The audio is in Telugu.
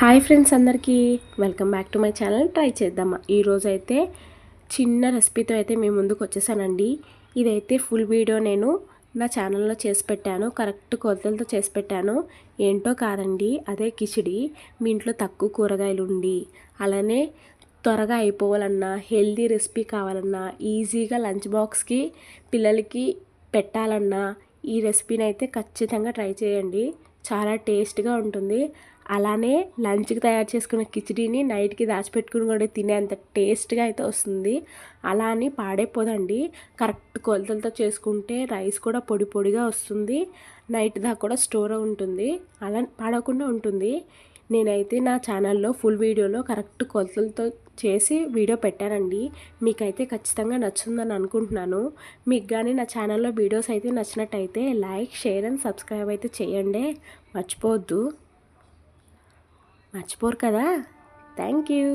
హాయ్ ఫ్రెండ్స్ అందరికీ welcome back to my channel. Try చేద్దామా. ఈరోజైతే చిన్న రెసిపీతో అయితే మేము ముందుకు వచ్చేసానండి. ఇదైతే ఫుల్ వీడియో నేను నా ఛానల్లో చేసి పెట్టాను, కరెక్ట్ కొలతలతో చేసి పెట్టాను. ఏంటో కాదండి, అదే కిచిడి. మీ ఇంట్లో తక్కువ కూరగాయలు ఉండి అలానే త్వరగా అయిపోవాలన్నా, హెల్దీ రెసిపీ కావాలన్నా, ఈజీగా లంచ్ బాక్స్కి పిల్లలకి పెట్టాలన్నా ఈ రెసిపీని అయితే ఖచ్చితంగా ట్రై చేయండి. చాలా టేస్ట్గా ఉంటుంది. అలానే లంచ్కి తయారు చేసుకున్న కిచిడీని నైట్కి దాచిపెట్టుకుని కూడా తినేంత టేస్ట్గా అయితే వస్తుంది. అలా అని పాడైపోదండి. కరెక్ట్ కొలతలతో చేసుకుంటే రైస్ కూడా పొడి పొడిగా వస్తుంది, నైట్ దాకా కూడా స్టోర్ ఉంటుంది, అలా పాడకుండా ఉంటుంది. నేనైతే నా ఛానల్లో ఫుల్ వీడియోలో కరెక్ట్ కొలతలతో చేసి వీడియో పెట్టానండి. మీకైతే ఖచ్చితంగా నచ్చుందని అనుకుంటున్నాను. మీకు కానీ నా ఛానల్లో వీడియోస్ అయితే నచ్చినట్టయితే లైక్, షేర్ అండ్ సబ్స్క్రైబ్ అయితే చేయండి, మర్చిపోవద్దు. మర్చిపోరు కదా. Thank you.